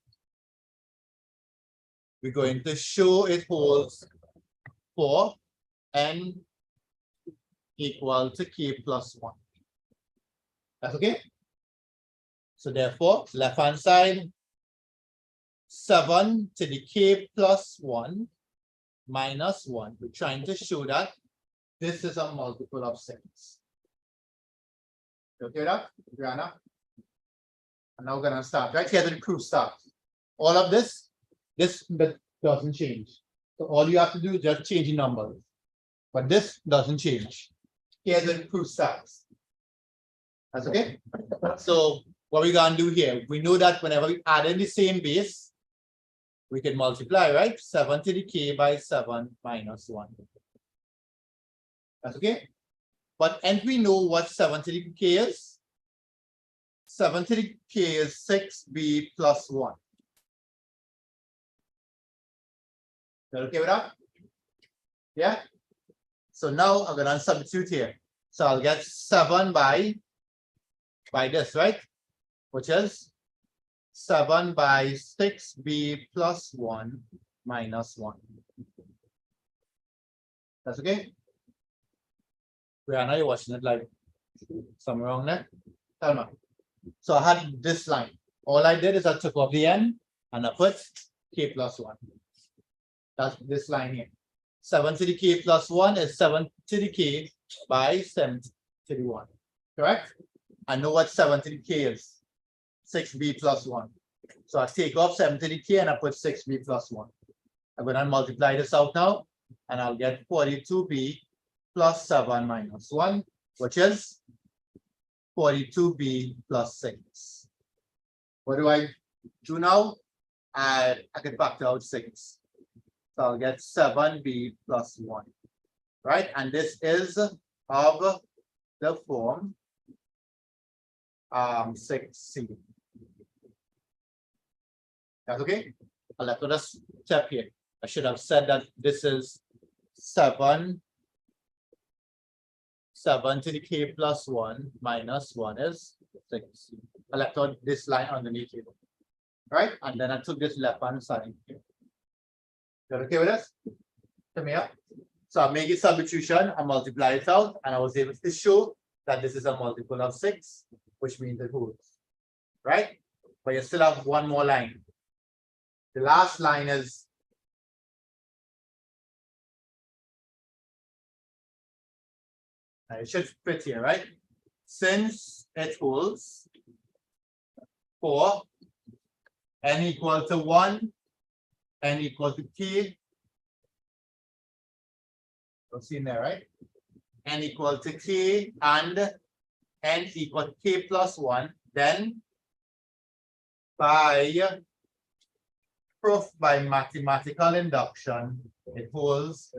it holds for n equal to k plus 1. That's okay? So therefore, left hand side, 7 to the k plus 1 minus 1. We're trying to show that this is a multiple of 6. Okay with that, Brianna? And now we're gonna start. Right here, the proof starts. All of this doesn't change. So all you have to do is just change the numbers. But this doesn't change. Here the proof starts. That's okay? So what we're gonna do here, we know that whenever we add in the same base, we can multiply, right? 7 to the k by 7 minus 1. That's okay? But and we know what 7 to the k is. 7 to the k is 6b plus 1. That okay with that? Yeah? So now I'm gonna substitute here. So I'll get 7 by this, right? Which is 7 by 6b plus 1 minus 1. That's okay? Brianna, you're watching it like somewhere wrong there? Tell me. So I had this line. All I did is I took off the n and I put k plus 1. That's this line here. 7 to the k plus 1 is 7 to the k by 7 to the 1. Correct? I know what 7 to the k is. 6b plus 1. So I take off 7 to the k and I put 6b plus 1. I'm going to multiply this out now and I'll get 42b plus 7 minus 1, which is 42b plus 6. What do I do now? I can factor out 6. So I'll get 7b plus 1. Right? And this is of the form 6c. That's okay? I'll have to step here. I should have said that this is 7 to the k plus 1 minus 1 is 6. I left out this line underneath here. Right? And then I took this left hand side here. You okay with this? Come here. So I make a substitution, I multiply it out, and I was able to show that this is a multiple of 6, which means it holds. Right? But you still have one more line. The last line is it should fit here, right? Since it holds for n equal to 1, n equal to k. You've seen there, right? N equal to k and n equal to k plus 1, then by proof by mathematical induction, it holds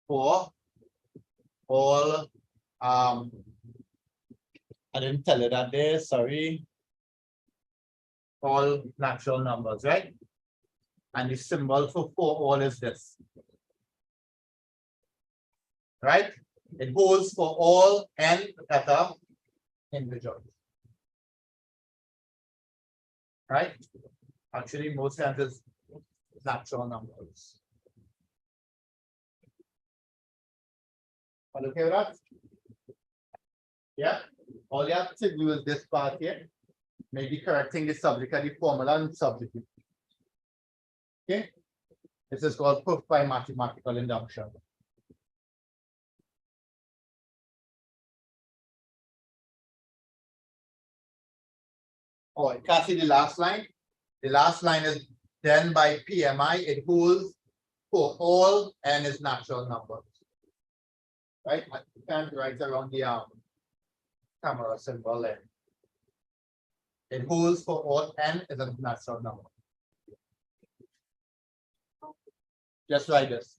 for all, I didn't tell you that there, sorry. All natural numbers, right? And the symbol for all is this. Right? It holds for all n theta individuals. Right? Actually, most times it's natural numbers. Are you okay with that? Yeah. All you have to do is this part here. Maybe correcting the subject and the formula and substitute. Okay. This is called proof by mathematical induction. Oh, you can see the last line. The last line is then by PMI, it holds for all n is natural numbers. Right? I can't write around the camera symbol there. It holds for all n is a natural number. Just like this.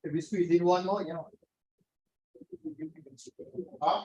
If we squeeze in one more, you know. Huh?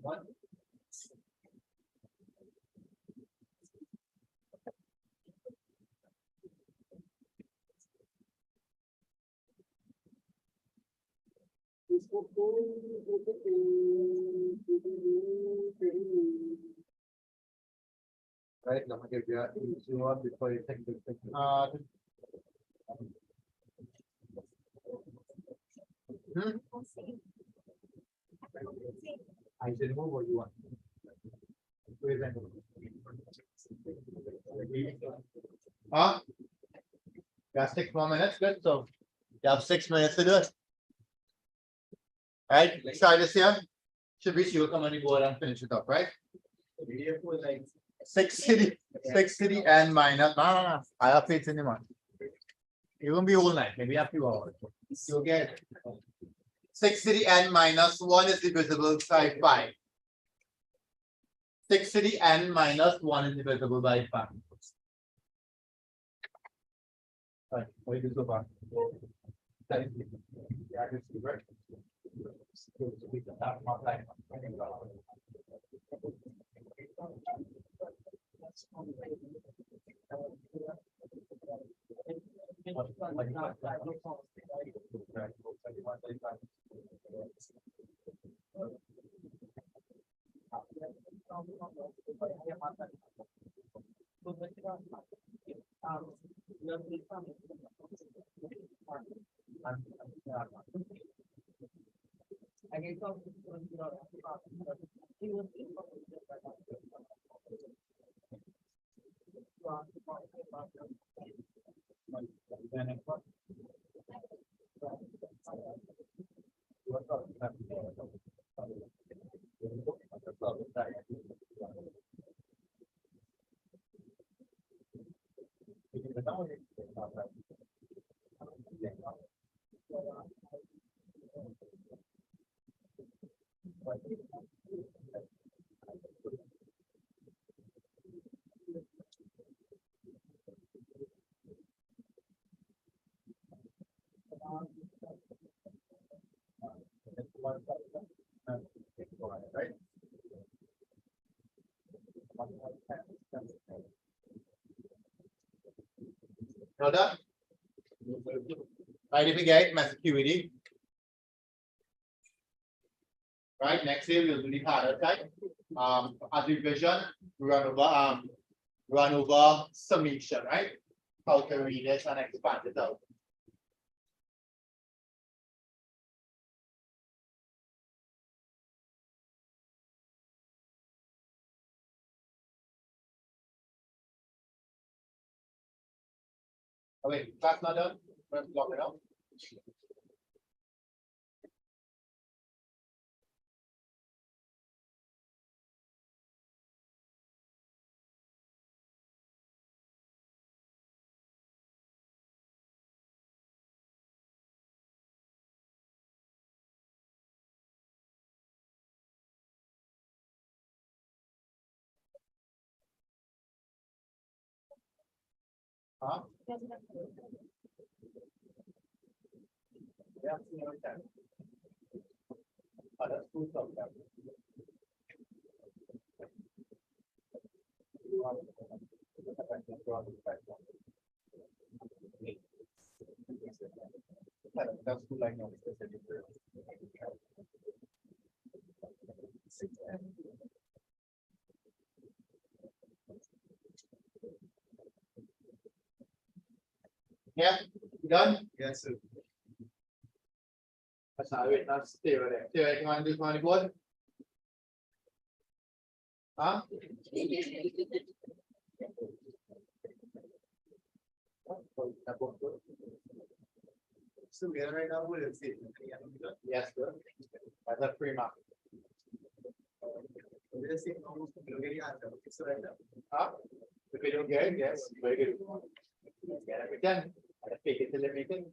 One. Right, let me give you an easy one before you take the picture. I said, what you want? Huh? Got 6 more minutes, good, so you have 6 minutes to do it. Right, let's try this here. Should be sure come on the board and finish it up, right? 6 city and minus. No. I have faith in the man. It won't be all night, maybe a few hours. You'll get it. 6 city n minus 1 is divisible by 5. 6 city n minus 1 is divisible by 5. Right, wait to go back. Right? Now done. Right, if we get my security. Right, next here we'll do the harder type. As revision, run over summation, right? How to read it and expand it out. Oh wait, that's not done. We're gonna block it out. Huh? Yeah, no, it's done. Oh, that's cool stuff, yeah. That's cool, like, no, yeah, you done? Yes, sir. That's not it, that's stay right there. Stay right, you wanna do this on the board? Huh? So we are right now, we'll see. Yes, good. That's a free mark. We'll see almost very answer. So right now. Huh? If we don't get it, yes, very good. Get it done. I take it till everything.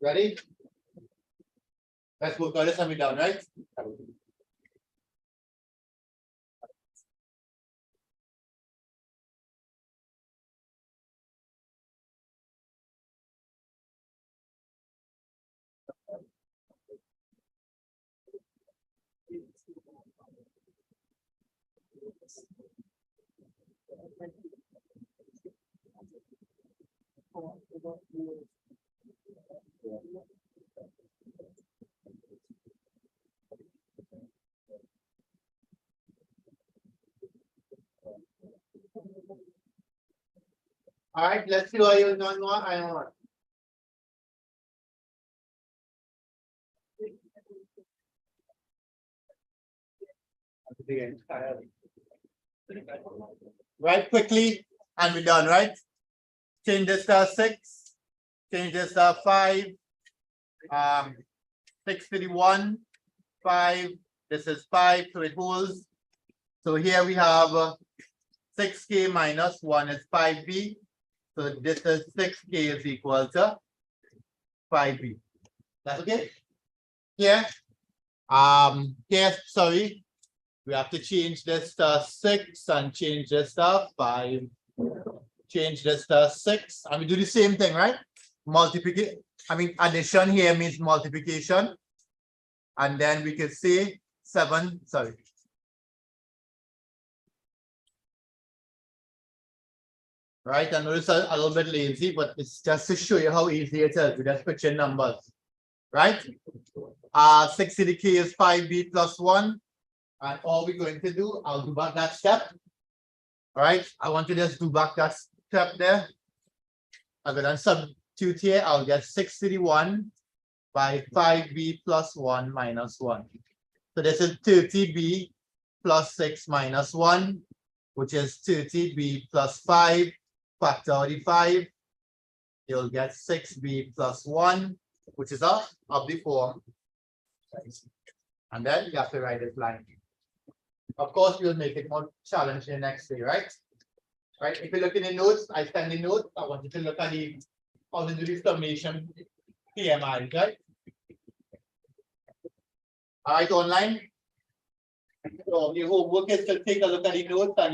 Ready? Let's go this and we down, right? All right, let's see what you're doing. I don't know. Right, quickly, and we're done, right? Change this to 6, change this to 5, 6 to the 1, 5, this is 5, so it holds. So here we have 6K minus 1 is 5B. So this is 6K is equal to 5B. That's okay? Yeah. Yes, sorry. We have to change this to 6 and change this to 5. Change this to 6. And we do the same thing, right? Multiplication. Addition here means multiplication. And then we can say 7. Sorry. Right, I know it's a little bit lazy, but it's just to show you how easy it is. We just put your numbers, right? 6 to the K is 5B plus 1. And all we're going to do, I'll do back that step. All right, I want to just do back that step there. I'm gonna substitute here, I'll get 6 to the 1 by 5b plus 1 minus 1. So this is 30b plus 6 minus 1, which is 30b plus 5, factor out the 5. You'll get 6b plus 1, which is of the form. And then you have to write this line. Of course, we'll make it more challenging next day, right? Right, if you look in the notes, I send the notes, I want you to look at the, how to do the summation PMI, right? All right, online. So your homework is to take a look at the notes and